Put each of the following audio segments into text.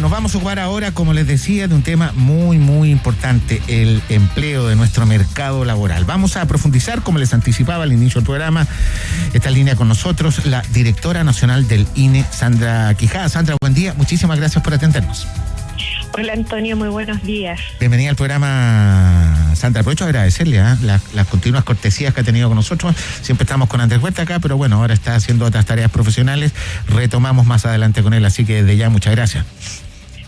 nos vamos a ocupar ahora, como les decía, de un tema muy, muy importante, el empleo de nuestro mercado laboral. Vamos a profundizar, como les anticipaba al inicio del programa, está en línea con nosotros la directora nacional del INE, Sandra Quijada. Sandra, buen día, muchísimas gracias por atendernos. Hola Antonio, muy buenos días. Bienvenida al programa, Sandra. Aprovecho a agradecerle las continuas cortesías que ha tenido con nosotros. Siempre estamos con Andrés Huerta acá, pero bueno, ahora está haciendo otras tareas profesionales. Retomamos más adelante con él, así que desde ya muchas gracias.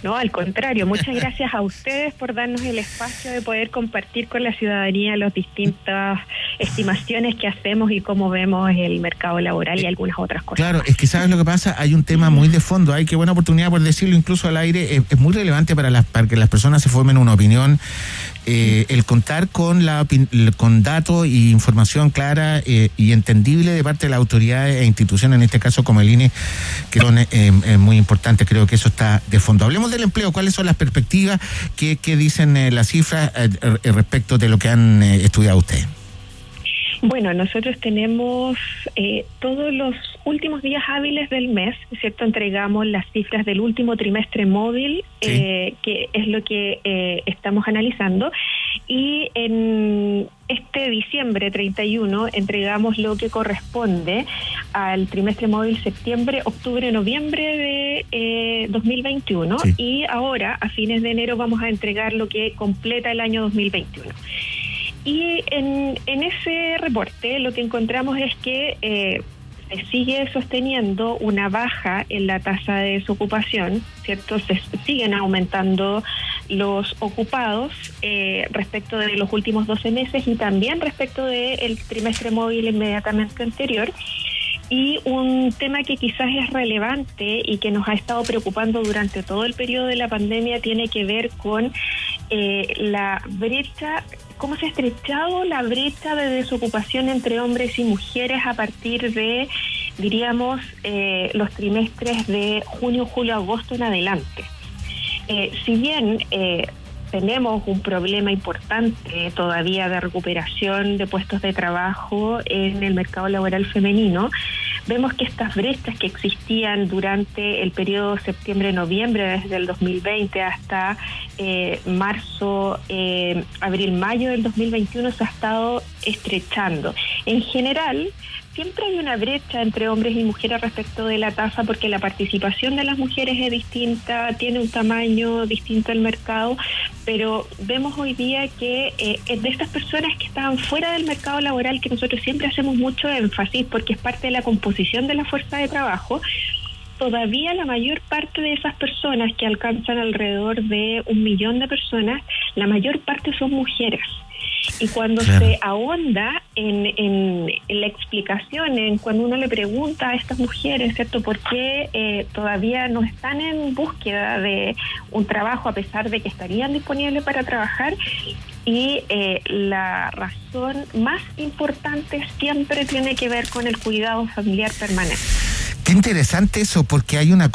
No, al contrario, muchas gracias a ustedes por darnos el espacio de poder compartir con la ciudadanía las distintas estimaciones que hacemos y cómo vemos el mercado laboral y algunas otras cosas. Claro, es que ¿sabes lo que pasa? Hay un tema muy de fondo, hay que buena oportunidad por decirlo incluso al aire, es muy relevante para que las personas se formen una opinión. El contar con datos e información clara y entendible de parte de las autoridades e instituciones, en este caso como el INE, que son muy importantes. Creo que eso está de fondo. Hablemos del empleo. ¿Cuáles son las perspectivas? ¿Qué dicen las cifras respecto de lo que han estudiado ustedes? Bueno, nosotros tenemos todos los últimos días hábiles del mes, ¿cierto? Entregamos las cifras del último trimestre móvil, sí, que es lo que estamos analizando. Y en este diciembre 31 entregamos lo que corresponde al trimestre móvil septiembre, octubre, noviembre de 2021. Sí. Y ahora, a fines de enero, vamos a entregar lo que completa el año 2021. Y en ese reporte lo que encontramos es que se sigue sosteniendo una baja en la tasa de desocupación, ¿cierto? Se siguen aumentando los ocupados respecto de los últimos 12 meses y también respecto del trimestre móvil inmediatamente anterior. Y un tema que quizás es relevante y que nos ha estado preocupando durante todo el periodo de la pandemia tiene que ver con la brecha, cómo se ha estrechado la brecha de desocupación entre hombres y mujeres a partir de, diríamos, los trimestres de junio, julio, agosto en adelante. Si bien tenemos un problema importante todavía de recuperación de puestos de trabajo en el mercado laboral femenino, vemos que estas brechas que existían durante el periodo septiembre-noviembre desde el 2020 hasta marzo, abril-mayo del 2021 se ha estado estrechando. En general, siempre hay una brecha entre hombres y mujeres respecto de la tasa porque la participación de las mujeres es distinta, tiene un tamaño distinto al mercado, pero vemos hoy día que de estas personas que estaban fuera del mercado laboral, que nosotros siempre hacemos mucho énfasis porque es parte de la composición de la fuerza de trabajo, todavía la mayor parte de esas personas, que alcanzan alrededor de 1 millón de personas, la mayor parte son mujeres. Y cuando se ahonda en la explicación, cuando uno le pregunta a estas mujeres, ¿cierto?, por qué todavía no están en búsqueda de un trabajo a pesar de que estarían disponibles para trabajar, y la razón más importante siempre tiene que ver con el cuidado familiar permanente. Qué interesante eso, porque hay una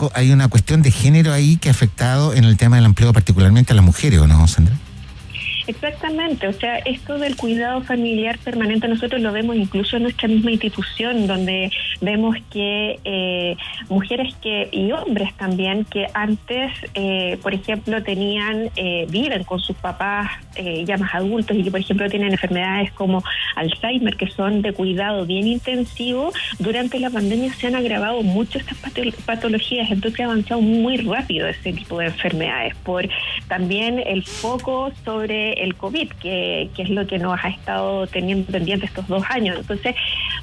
cuestión de género ahí que ha afectado en el tema del empleo particularmente a las mujeres, ¿o no, Sandra? Exactamente, o sea, esto del cuidado familiar permanente nosotros lo vemos incluso en nuestra misma institución, donde vemos que mujeres y hombres también que antes, por ejemplo, viven con sus papás ya más adultos y que, por ejemplo, tienen enfermedades como Alzheimer, que son de cuidado bien intensivo, durante la pandemia se han agravado mucho estas patologías, entonces ha avanzado muy rápido ese tipo de enfermedades, por también el foco sobre el COVID, que es lo que nos ha estado teniendo pendiente estos 2 años. Entonces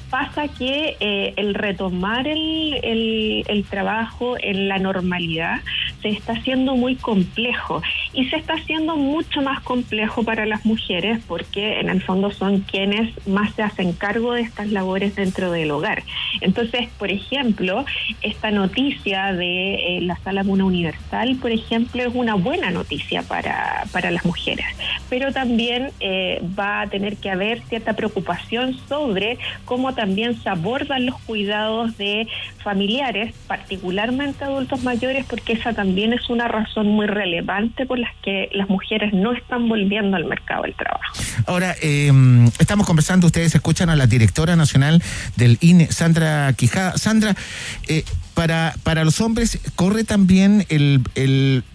pasa que el retomar el trabajo en la normalidad se está haciendo muy complejo, y se está haciendo mucho más complejo para las mujeres porque en el fondo son quienes más se hacen cargo de estas labores dentro del hogar. Entonces, por ejemplo, esta noticia de la Sala Muna Universal, por ejemplo, es una buena noticia para las mujeres, pero también va a tener que haber cierta preocupación sobre cómo también se abordan los cuidados de familiares, particularmente adultos mayores, porque esa también es una razón muy relevante por las que las mujeres no están volviendo al mercado del trabajo. Ahora, estamos conversando, ustedes escuchan a la directora nacional del INE, Sandra Quijada. Sandra, para los hombres corre también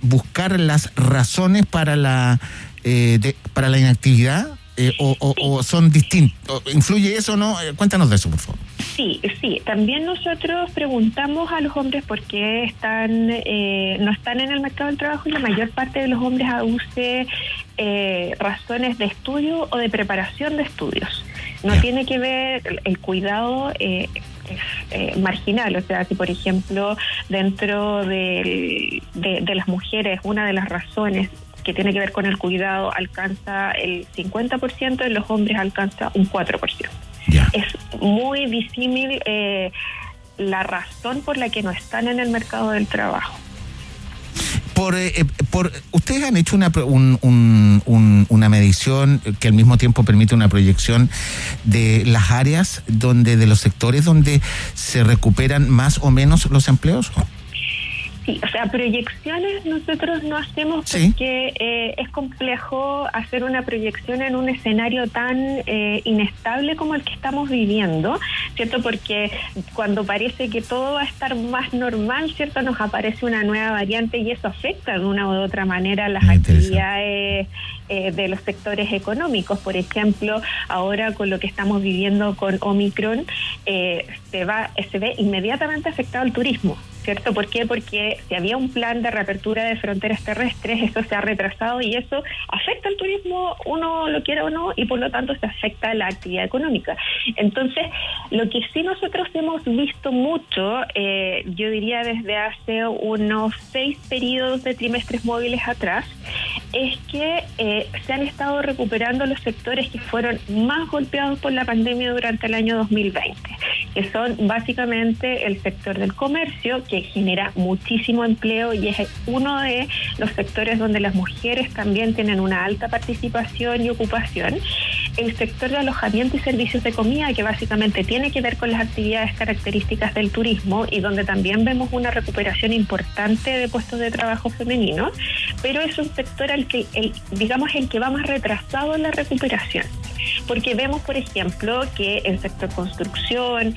buscar las razones para la inactividad, o son distintos? ¿Influye eso o no? Cuéntanos de eso, por favor. Sí. También nosotros preguntamos a los hombres por qué no están en el mercado del trabajo, y la mayor parte de los hombres aduce razones de estudio o de preparación de estudios. No tiene que ver el cuidado. Es marginal, o sea, si por ejemplo dentro de las mujeres una de las razones que tiene que ver con el cuidado alcanza el 50%, en los hombres alcanza un 4%. Yeah. Es muy disímil la razón por la que no están en el mercado del trabajo. Ustedes han hecho una medición que al mismo tiempo permite una proyección de las áreas de los sectores donde se recuperan más o menos los empleos. Sí, o sea, proyecciones nosotros no hacemos porque es complejo hacer una proyección en un escenario tan inestable como el que estamos viviendo, ¿cierto? Porque cuando parece que todo va a estar más normal, ¿cierto? Nos aparece una nueva variante y eso afecta de una u otra manera las actividades de los sectores económicos. Por ejemplo, ahora con lo que estamos viviendo con Omicron, se ve inmediatamente afectado el turismo, ¿cierto? ¿Por qué? Porque si había un plan de reapertura de fronteras terrestres, eso se ha retrasado y eso afecta al turismo, uno lo quiera o no, y por lo tanto se afecta a la actividad económica. Entonces, lo que sí nosotros hemos visto mucho, yo diría desde hace unos 6 periodos de trimestres móviles atrás, es que se han estado recuperando los sectores que fueron más golpeados por la pandemia durante el año 2020, que son básicamente el sector del comercio, que genera muchísimo empleo y es uno de los sectores donde las mujeres también tienen una alta participación y ocupación. El sector de alojamiento y servicios de comida, que básicamente tiene que ver con las actividades características del turismo y donde también vemos una recuperación importante de puestos de trabajo femeninos, pero es un sector el que va más retrasado en la recuperación. Porque vemos, por ejemplo, que el sector construcción,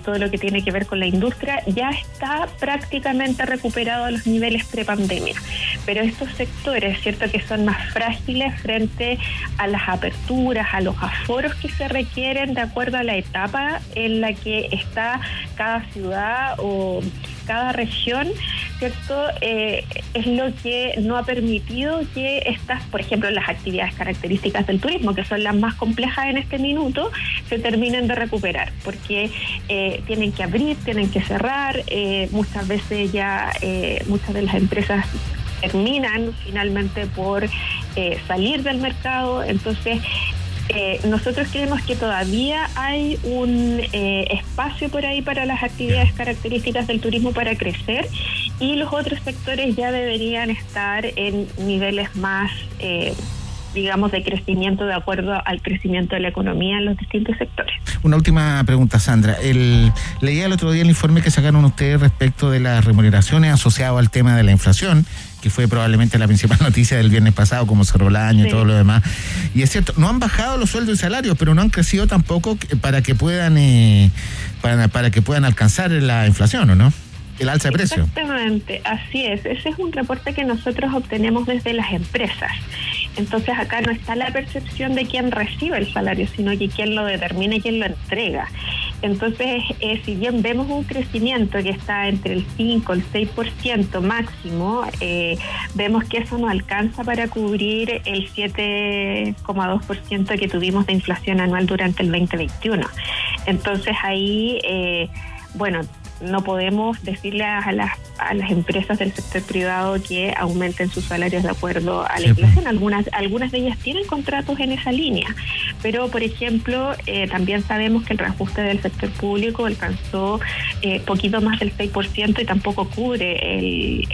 todo lo que tiene que ver con la industria, ya está prácticamente recuperado a los niveles prepandemia. Pero estos sectores, cierto, que son más frágiles frente a las aperturas, a los aforos que se requieren de acuerdo a la etapa en la que está cada ciudad o cada región, ¿cierto? Es lo que no ha permitido que estas, por ejemplo, las actividades características del turismo, que son las más complejas en este minuto, se terminen de recuperar, porque tienen que abrir, tienen que cerrar, muchas veces ya muchas de las empresas terminan finalmente por salir del mercado. Entonces nosotros creemos que todavía hay un espacio por ahí para las actividades características del turismo para crecer, y los otros sectores ya deberían estar en niveles más de crecimiento de acuerdo al crecimiento de la economía en los distintos sectores. Una última pregunta, Sandra. Leía el otro día el informe que sacaron ustedes respecto de las remuneraciones asociadas al tema de la inflación, que fue probablemente la principal noticia del viernes pasado, como cerró el año y todo lo demás. Y es cierto, no han bajado los sueldos y salarios, pero no han crecido tampoco para que puedan alcanzar la inflación, ¿o no? El alza de precio. Exactamente, así es. Ese es un reporte que nosotros obtenemos desde las empresas. Entonces acá no está la percepción de quién recibe el salario, sino que quién lo determina y quién lo entrega. Entonces, si bien vemos un crecimiento que está entre el 5 y el 6% máximo, vemos que eso no alcanza para cubrir el 7,2% que tuvimos de inflación anual durante el 2021. Entonces ahí, no podemos decirle a las empresas del sector privado que aumenten sus salarios de acuerdo a la inflación. Algunas de ellas tienen contratos en esa línea, pero por ejemplo también sabemos que el reajuste del sector público alcanzó poquito más del 6% y tampoco cubre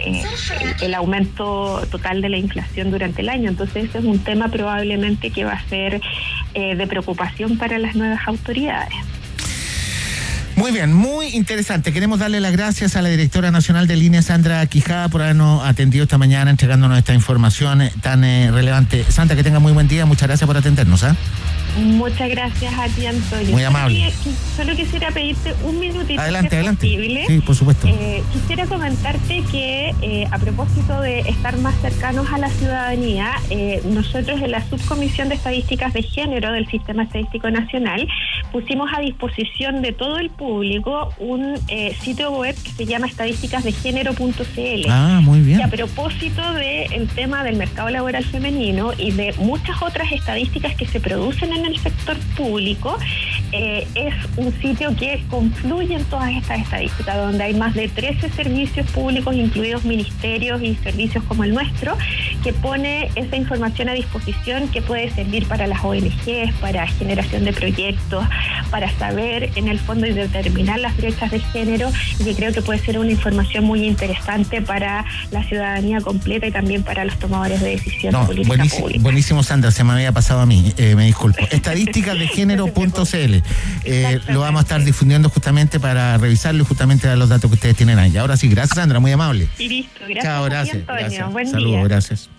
el aumento total de la inflación durante el año. Entonces ese es un tema probablemente que va a ser de preocupación para las nuevas autoridades. Muy bien, muy interesante. Queremos darle las gracias a la directora nacional de Línea, Sandra Quijada, por habernos atendido esta mañana, entregándonos esta información tan relevante. Sandra, que tenga muy buen día. Muchas gracias por atendernos. Muchas gracias a ti, Antonio. Muy amable. Solo quisiera pedirte un minutito. Adelante. Posible. Sí, por supuesto. Quisiera comentarte que a propósito de estar más cercanos a la ciudadanía, nosotros en la Subcomisión de Estadísticas de Género del Sistema Estadístico Nacional pusimos a disposición de todo el público un sitio web que se llama estadísticasdegénero.cl. Ah, muy bien. Y a propósito del tema del mercado laboral femenino y de muchas otras estadísticas que se producen en el sector público, es un sitio que confluye en todas estas estadísticas, donde hay más de 13 servicios públicos, incluidos ministerios y servicios como el nuestro, que pone esa información a disposición que puede servir para las ONGs, para generación de proyectos, para saber en el fondo y determinar las brechas de género, y que creo que puede ser una información muy interesante para la ciudadanía completa y también para los tomadores de decisiones políticas públicas. Buenísimo, Sandra, se me había pasado a mí, me disculpo. Estadísticasdegénero.cl, lo vamos a estar difundiendo justamente para revisarlo y justamente dar los datos que ustedes tienen ahí. Ahora sí, gracias, Sandra, muy amable. Y listo, gracias. Chao, gracias. Antonio. Gracias. Buen Saludos, día. gracias.